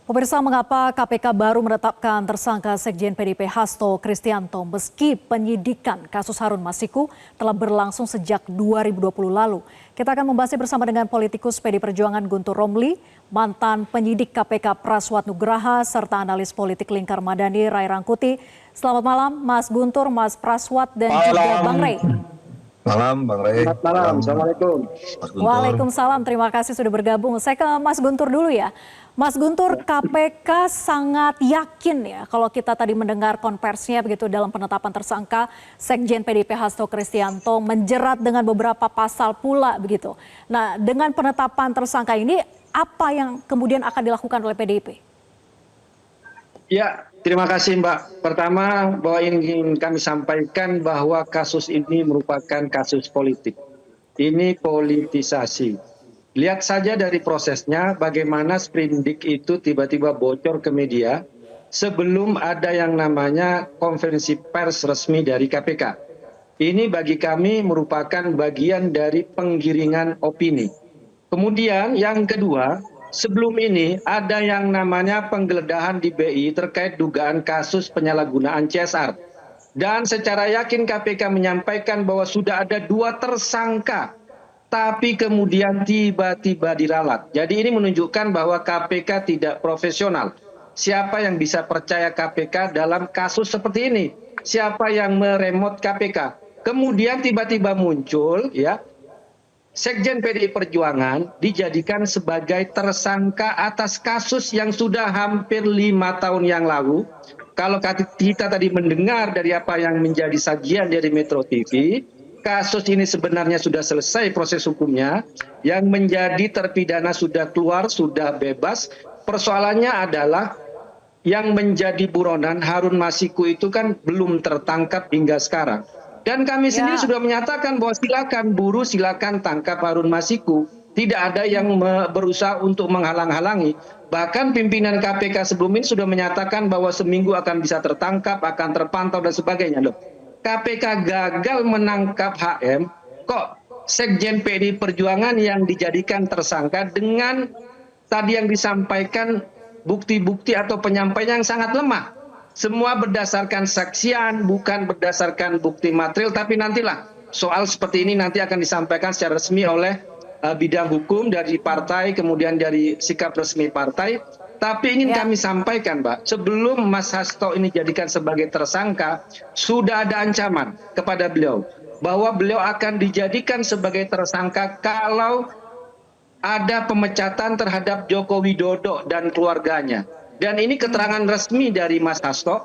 Pemirsa, mengapa KPK baru menetapkan tersangka Sekjen PDIP Hasto Kristianto meski penyidikan kasus Harun Masiku telah berlangsung sejak 2020 lalu? Kita akan membahasnya bersama dengan politikus PD Perjuangan Guntur Romli, mantan penyidik KPK Praswat Nugraha, serta analis politik Lingkar Madani Ray Rangkuti. Selamat malam Mas Guntur, Mas Praswat, dan juga Bang Ray. Malam Bang Ray. Selamat malam, Assalamualaikum. Waalaikumsalam, terima kasih sudah bergabung. Saya ke Mas Guntur dulu ya. Mas Guntur, KPK sangat yakin ya kalau kita tadi mendengar konversinya begitu dalam penetapan tersangka Sekjen PDIP Hasto Kristianto menjerat dengan beberapa pasal pula begitu. Nah, dengan penetapan tersangka ini apa yang kemudian akan dilakukan oleh PDIP? Ya, terima kasih Mbak. Pertama, bahwa ingin kami sampaikan bahwa kasus ini merupakan kasus politik. Ini politisasi. Lihat saja dari prosesnya bagaimana sprindik itu tiba-tiba bocor ke media sebelum ada yang namanya konferensi pers resmi dari KPK. Ini bagi kami merupakan bagian dari penggiringan opini. Kemudian yang kedua, sebelum ini ada yang namanya penggeledahan di BI terkait dugaan kasus penyalahgunaan CSR. Dan secara yakin KPK menyampaikan bahwa sudah ada 2 tersangka, tapi kemudian tiba-tiba diralat. Jadi ini menunjukkan bahwa KPK tidak profesional. Siapa yang bisa percaya KPK dalam kasus seperti ini? Siapa yang meremot KPK? Kemudian tiba-tiba muncul ya, Sekjen PDI Perjuangan dijadikan sebagai tersangka atas kasus yang sudah hampir 5 tahun yang lalu. Kalau kita tadi mendengar dari apa yang menjadi sajian dari Metro TV, kasus ini sebenarnya sudah selesai proses hukumnya. Yang menjadi terpidana sudah keluar, sudah bebas. Persoalannya adalah yang menjadi buronan Harun Masiku itu kan belum tertangkap hingga sekarang. Dan kami sendiri sudah menyatakan bahwa silakan buruh, silakan tangkap Harun Masiku. Tidak ada yang berusaha untuk menghalang-halangi. Bahkan pimpinan KPK sebelum ini sudah menyatakan bahwa seminggu akan bisa tertangkap, akan terpantau dan sebagainya. Loh, KPK gagal menangkap HM, kok Sekjen PDI Perjuangan yang dijadikan tersangka dengan tadi yang disampaikan bukti-bukti atau penyampaian yang sangat lemah. Semua berdasarkan saksian, bukan berdasarkan bukti material, tapi nantilah soal seperti ini nanti akan disampaikan secara resmi oleh bidang hukum dari partai, kemudian dari sikap resmi partai. Tapi ingin kami sampaikan, Mbak, sebelum Mas Hasto ini dijadikan sebagai tersangka, sudah ada ancaman kepada beliau bahwa beliau akan dijadikan sebagai tersangka kalau ada pemecatan terhadap Joko Widodo dan keluarganya. Dan ini keterangan resmi dari Mas Hasto.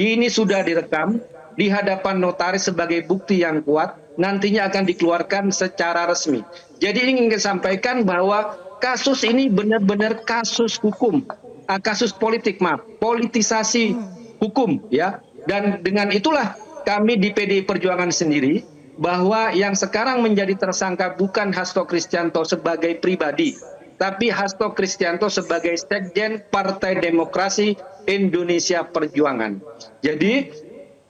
Ini sudah direkam di hadapan notaris sebagai bukti yang kuat. Nantinya akan dikeluarkan secara resmi. Jadi ingin saya sampaikan bahwa kasus ini benar-benar kasus hukum, kasus politik, politisasi hukum ya. Dan dengan itulah kami di PDI Perjuangan sendiri bahwa yang sekarang menjadi tersangka bukan Hasto Kristianto sebagai pribadi, tapi Hasto Kristianto sebagai Sekjen Partai Demokrasi Indonesia Perjuangan. Jadi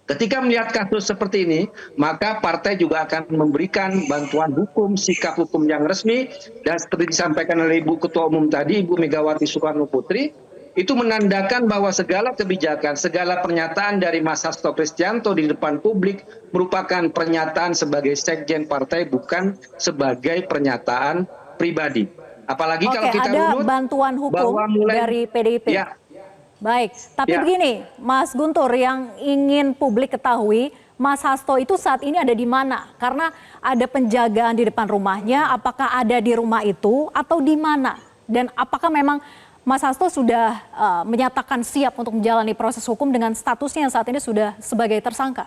ketika melihat kasus seperti ini, maka partai juga akan memberikan bantuan hukum, sikap hukum yang resmi. Dan seperti disampaikan oleh Ibu Ketua Umum tadi, Ibu Megawati Soekarno Putri, itu menandakan bahwa segala kebijakan, segala pernyataan dari Mas Hasto Kristianto di depan publik merupakan pernyataan sebagai Sekjen Partai, bukan sebagai pernyataan pribadi. Apalagi kalau kita ada bantuan hukum dari PDIP. Ya, baik, tapi begini, Mas Guntur, yang ingin publik ketahui, Mas Hasto itu saat ini ada di mana? Karena ada penjagaan di depan rumahnya, apakah ada di rumah itu atau di mana? Dan apakah memang Mas Hasto sudah menyatakan siap untuk menjalani proses hukum dengan statusnya yang saat ini sudah sebagai tersangka?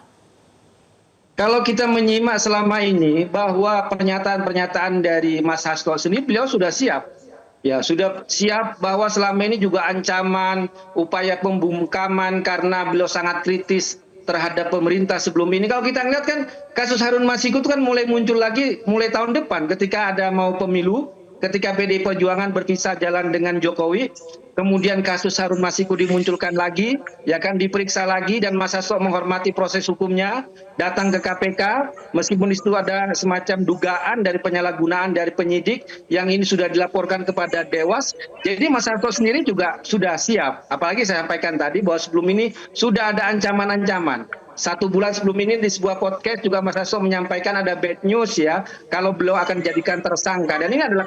Kalau kita menyimak selama ini bahwa pernyataan-pernyataan dari Mas Hasto sendiri, beliau sudah siap. Ya, sudah siap bahwa selama ini juga ancaman, upaya pembungkaman karena beliau sangat kritis terhadap pemerintah sebelum ini. Kalau kita lihat kan kasus Harun Masiku itu kan mulai muncul lagi mulai tahun depan ketika ada mau pemilu, ketika PDI Perjuangan berpisah jalan dengan Jokowi, kemudian kasus Harun Masiku dimunculkan lagi, ya kan, diperiksa lagi, dan Mas Hasto menghormati proses hukumnya, datang ke KPK, meskipun itu ada semacam dugaan dari penyalahgunaan dari penyidik, yang ini sudah dilaporkan kepada Dewas. Jadi Mas Hasto sendiri juga sudah siap. Apalagi saya sampaikan tadi bahwa sebelum ini sudah ada ancaman-ancaman. 1 bulan sebelum ini di sebuah podcast juga Mas Hasto menyampaikan ada bad news ya, kalau beliau akan dijadikan tersangka. Dan ini adalah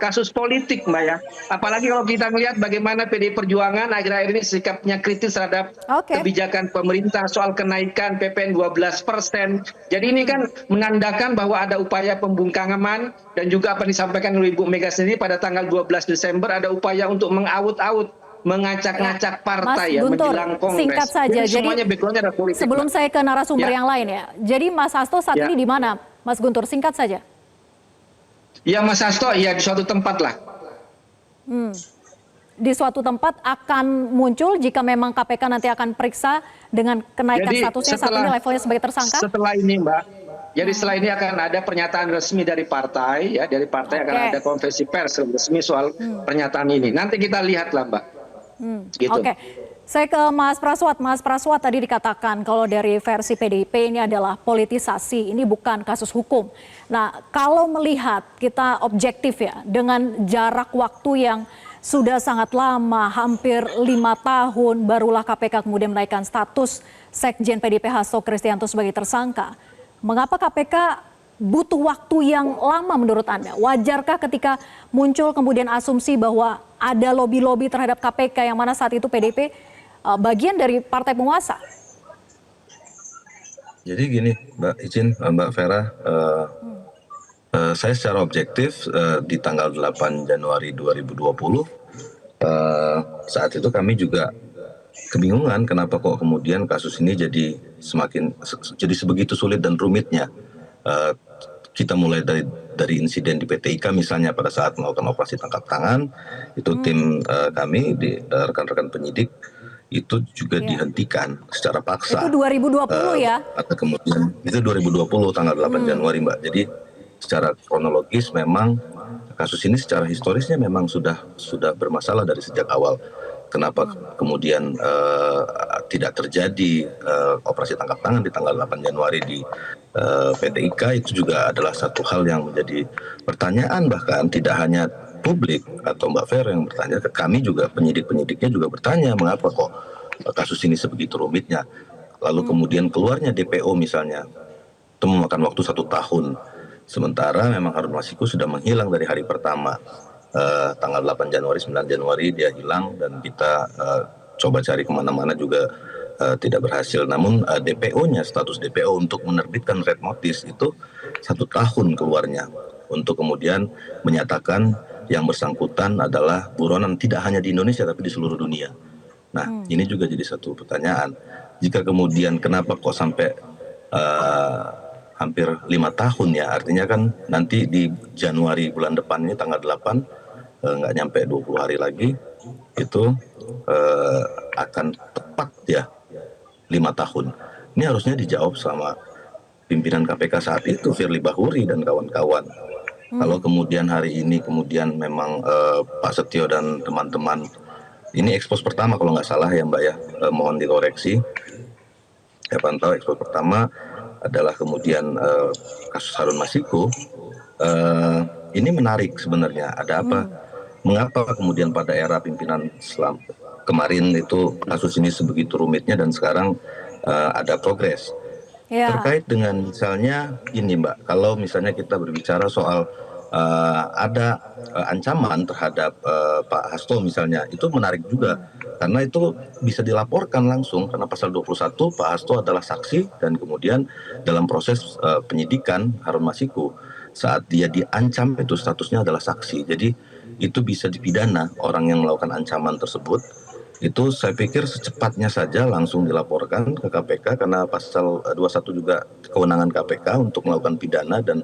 kasus politik, Mbak ya. Apalagi kalau kita melihat bagaimana PDI Perjuangan akhir-akhir ini sikapnya kritis terhadap kebijakan pemerintah soal kenaikan PPN 12%. Jadi ini kan menandakan bahwa ada upaya pembungkaman, dan juga apa disampaikan oleh Ibu Mega sendiri pada tanggal 12 Desember ada upaya untuk mengawut-awut, mengacak-ngacak partai, Mas Guntur, menjelang Kongres. singkat saja. Jadi semuanya backgroundnya ada politik. Sebelum saya ke narasumber yang lain ya. Jadi Mas Hasto saat ini di mana, Mas Guntur? Singkat saja. Ya Mas Hasto, ya di suatu tempat lah. Di suatu tempat akan muncul jika memang KPK nanti akan periksa dengan kenaikan statusnya saat ini levelnya sebagai tersangka? Setelah ini Mbak, jadi setelah ini akan ada pernyataan resmi dari partai, ya dari partai akan ada konferensi pers resmi soal pernyataan ini. Nanti kita lihatlah Mbak. Gitu. Oke. Saya ke Mas Praswat. Mas Praswat, tadi dikatakan kalau dari versi PDIP ini adalah politisasi, ini bukan kasus hukum. Nah, kalau melihat kita objektif ya, dengan jarak waktu yang sudah sangat lama, hampir 5 tahun, barulah KPK kemudian menaikkan status Sekjen PDIP Hasto Kristianto sebagai tersangka. Mengapa KPK butuh waktu yang lama menurut Anda? Wajarkah ketika muncul kemudian asumsi bahwa ada lobby-lobby terhadap KPK yang mana saat itu PDIP bagian dari partai penguasa? Jadi gini, Mbak izin, Mbak Vera, saya secara objektif di tanggal 8 Januari 2020, saat itu kami juga kebingungan kenapa kok kemudian kasus ini jadi sebegitu sulit dan rumitnya. Kita mulai dari insiden di PT IKA misalnya pada saat melakukan operasi tangkap tangan, itu tim kami di rekan-rekan penyidik itu juga dihentikan secara paksa. Itu 2020 ya? Atau kemudian itu 2020 tanggal 8 Januari Mbak. Jadi secara kronologis memang kasus ini secara historisnya memang sudah bermasalah dari sejak awal. Kenapa kemudian tidak terjadi operasi tangkap tangan di tanggal 8 Januari di PT IKA, itu juga adalah satu hal yang menjadi pertanyaan, bahkan tidak hanya publik atau Mbak Vera yang bertanya, kami juga penyidik-penyidiknya juga bertanya mengapa kok kasus ini sebegitu rumitnya. Lalu kemudian keluarnya DPO misalnya, itu memakan waktu 1 tahun. Sementara memang Harun Masiku sudah menghilang dari hari pertama. Tanggal 8 Januari, 9 Januari dia hilang, dan kita coba cari kemana-mana juga tidak berhasil. Namun DPO-nya, status DPO untuk menerbitkan red notice itu 1 tahun keluarnya, untuk kemudian menyatakan yang bersangkutan adalah buronan tidak hanya di Indonesia tapi di seluruh dunia. Nah, ini juga jadi satu pertanyaan. Jika kemudian kenapa kok sampai hampir 5 tahun ya, artinya kan nanti di Januari bulan depan ini tanggal 8, nggak nyampe 20 hari lagi, itu akan tepat ya 5 tahun. Ini harusnya dijawab sama pimpinan KPK saat itu, Firly Bahuri dan kawan-kawan. Kalau kemudian hari ini kemudian memang Pak Setio dan teman-teman, ini ekspos pertama kalau nggak salah ya Mbak ya, mohon dikoreksi. Saya pantau ekspos pertama adalah kemudian kasus Harun Masiku. Ini menarik sebenarnya, ada apa? Mengapa kemudian pada era pimpinan Islam kemarin itu kasus ini sebegitu rumitnya dan sekarang ada progres? Terkait dengan misalnya ini Mbak, kalau misalnya kita berbicara soal ada ancaman terhadap Pak Hasto misalnya, itu menarik juga karena itu bisa dilaporkan langsung, karena pasal 21 Pak Hasto adalah saksi, dan kemudian dalam proses penyidikan Harun Masiku saat dia diancam itu statusnya adalah saksi, jadi itu bisa dipidana orang yang melakukan ancaman tersebut. Itu saya pikir secepatnya saja langsung dilaporkan ke KPK, karena pasal 21 juga kewenangan KPK untuk melakukan pidana dan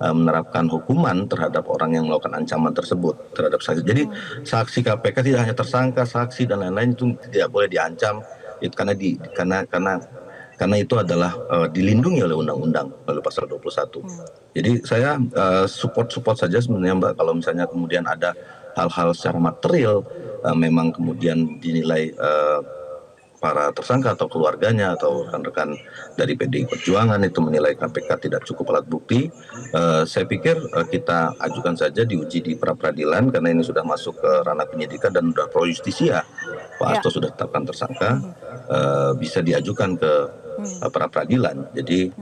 menerapkan hukuman terhadap orang yang melakukan ancaman tersebut terhadap saksi. Jadi saksi KPK tidak hanya tersangka, saksi dan lain-lain itu tidak boleh diancam, itu karena karena itu adalah dilindungi oleh undang-undang melalui pasal 21. Jadi saya support saja sebenarnya Mbak, kalau misalnya kemudian ada hal-hal secara material memang kemudian dinilai para tersangka atau keluarganya atau rekan-rekan dari PDI Perjuangan itu menilai KPK tidak cukup alat bukti, saya pikir kita ajukan saja diuji di pra-peradilan karena ini sudah masuk ke ranah penyidikan dan sudah pro justisia. Pak Hasto sudah tetapkan tersangka, bisa diajukan ke pra-peradilan. Jadi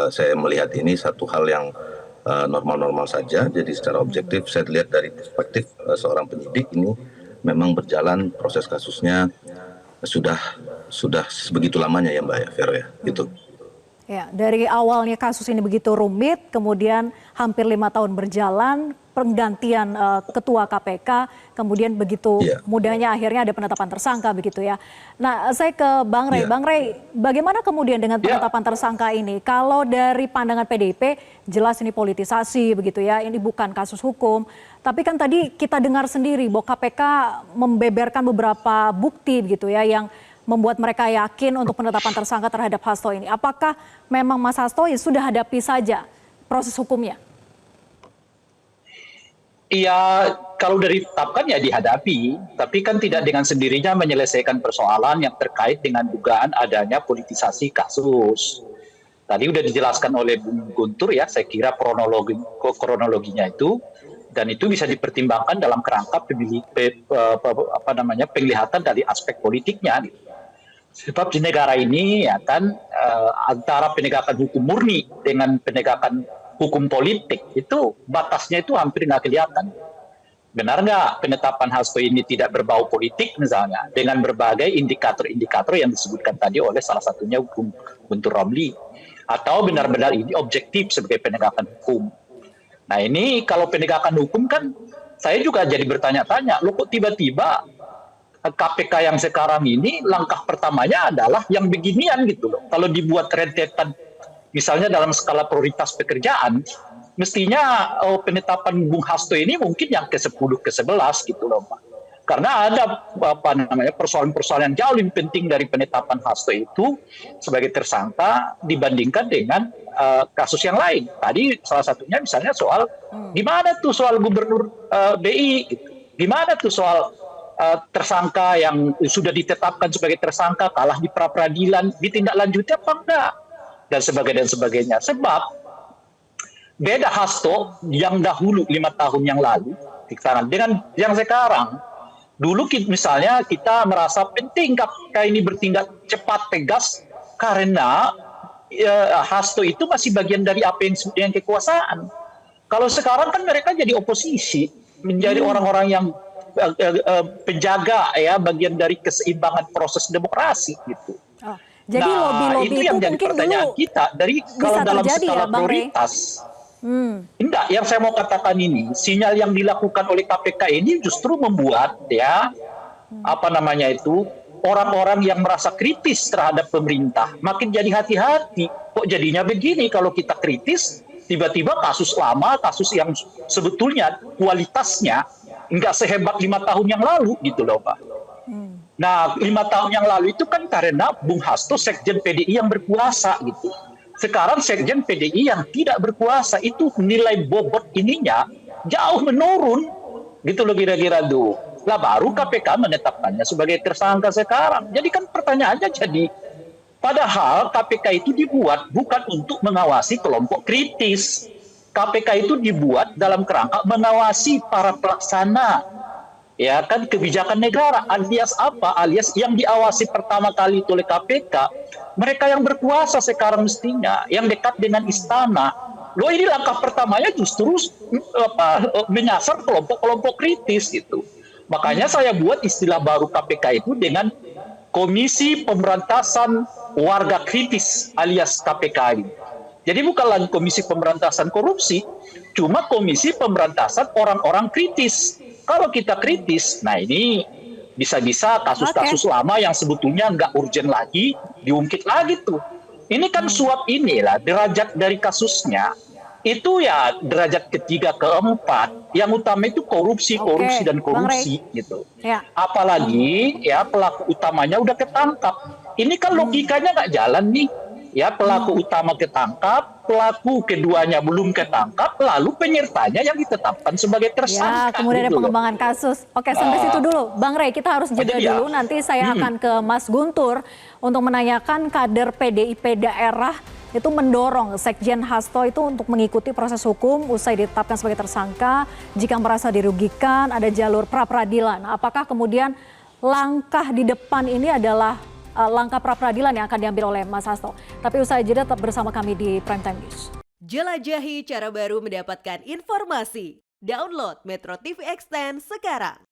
saya melihat ini satu hal yang normal-normal saja. Jadi secara objektif saya lihat dari perspektif seorang penyidik ini memang berjalan proses kasusnya sudah sebegitu lamanya ya Mbak ya, Vero ya, gitu. Ya, dari awalnya kasus ini begitu rumit, kemudian hampir 5 tahun berjalan, penggantian ketua KPK, kemudian begitu mudahnya akhirnya ada penetapan tersangka begitu ya. Nah, saya ke Bang Rey. Bang Rey, bagaimana kemudian dengan penetapan tersangka ini? Kalau dari pandangan PDIP, jelas ini politisasi begitu ya, ini bukan kasus hukum. Tapi kan tadi kita dengar sendiri bahwa KPK membeberkan beberapa bukti begitu ya yang membuat mereka yakin untuk penetapan tersangka terhadap Hasto ini. Apakah memang Mas Hasto ya sudah hadapi saja proses hukumnya? Iya, kalau dari ditetapkan ya dihadapi, tapi kan tidak dengan sendirinya menyelesaikan persoalan yang terkait dengan dugaan adanya politisasi kasus. Tadi udah dijelaskan oleh Bung Guntur ya, saya kira kronologinya itu, dan itu bisa dipertimbangkan dalam kerangka penglihatan dari aspek politiknya. Sebab di negara ini ya kan antara penegakan hukum murni dengan penegakan hukum politik itu batasnya itu hampir nggak kelihatan. Benar nggak penetapan Hasto ini tidak berbau politik misalnya dengan berbagai indikator-indikator yang disebutkan tadi oleh salah satunya Guntur Romli, atau benar-benar ini objektif sebagai penegakan hukum. Nah ini kalau penegakan hukum kan saya juga jadi bertanya-tanya, loh kok tiba-tiba KPK yang sekarang ini langkah pertamanya adalah yang beginian gitu loh. Kalau dibuat rentetan misalnya dalam skala prioritas pekerjaan, mestinya penetapan Bung Hasto ini mungkin yang ke-10 ke-11 gitu loh Pak. Karena ada persoalan-persoalan yang jauh lebih penting dari penetapan Hasto itu sebagai tersangka dibandingkan dengan kasus yang lain. Tadi salah satunya misalnya soal gimana tuh soal gubernur BI, gitu. Gimana tuh soal tersangka yang sudah ditetapkan sebagai tersangka kalah di pra-peradilan, ditindaklanjuti apa enggak, dan sebagainya. Sebab beda Hasto yang dahulu 5 tahun yang lalu dengan yang sekarang. Dulu misalnya kita merasa penting KPK ini bertindak cepat, tegas, karena Hasto itu masih bagian dari apa yang disebut dengan kekuasaan. Kalau sekarang kan mereka jadi oposisi, menjadi orang-orang yang penjaga ya bagian dari keseimbangan proses demokrasi gitu. Jadi lobby-lobby itu yang jadi pertanyaan kita dari kalau dalam skala prioritas. Enggak, yang saya mau katakan ini sinyal yang dilakukan oleh KPK ini justru membuat ya orang-orang yang merasa kritis terhadap pemerintah makin jadi hati-hati. Kok jadinya begini kalau kita kritis, tiba-tiba kasus lama, kasus yang sebetulnya kualitasnya enggak sehebat 5 tahun yang lalu gitu loh Pak. Nah 5 tahun yang lalu itu kan karena Bung Hasto Sekjen PDI yang berkuasa gitu. Sekarang Sekjen PDI yang tidak berkuasa itu nilai bobot ininya jauh menurun gitu loh kira-kira tuh. Lah baru KPK menetapkannya sebagai tersangka sekarang. Jadi kan pertanyaannya jadi padahal KPK itu dibuat bukan untuk mengawasi kelompok kritis. KPK itu dibuat dalam kerangka mengawasi para pelaksana ya kan kebijakan negara, alias apa? Alias yang diawasi pertama kali oleh KPK mereka yang berkuasa sekarang mestinya, yang dekat dengan istana. Loh ini langkah pertamanya justru menyasar kelompok-kelompok kritis gitu. Makanya saya buat istilah baru KPK itu dengan Komisi Pemberantasan Warga Kritis alias KPK ini. Jadi bukan lagi Komisi Pemberantasan Korupsi, cuma Komisi Pemberantasan Orang-orang Kritis. Kalau kita kritis, nah ini bisa-bisa kasus-kasus lama yang sebetulnya nggak urgent lagi, diungkit lagi tuh. Ini kan suap inilah, derajat dari kasusnya, itu ya derajat ketiga, keempat. Yang utama itu korupsi dan korupsi gitu. Ya. Apalagi ya pelaku utamanya udah ketangkap. Ini kan logikanya nggak jalan nih. Ya, pelaku utama ketangkap, pelaku keduanya belum ketangkap, lalu penyertanya yang ditetapkan sebagai tersangka. Ya, kemudian ada gitu loh. pengembangan kasus. Oke, sampai situ dulu. Bang Rey, kita harus jeda jadi ya. dulu. Nanti saya akan ke Mas Guntur untuk menanyakan kader PDIP daerah itu mendorong Sekjen Hasto itu untuk mengikuti proses hukum usai ditetapkan sebagai tersangka. Jika merasa dirugikan, ada jalur pra-peradilan. Apakah kemudian langkah di depan ini adalah langkah pra-peradilan yang akan diambil oleh Mas Hasto? Tapi usai jeda tetap bersama kami di Primetime News. Jelajahi cara baru mendapatkan informasi. Download Metro TV Extend sekarang.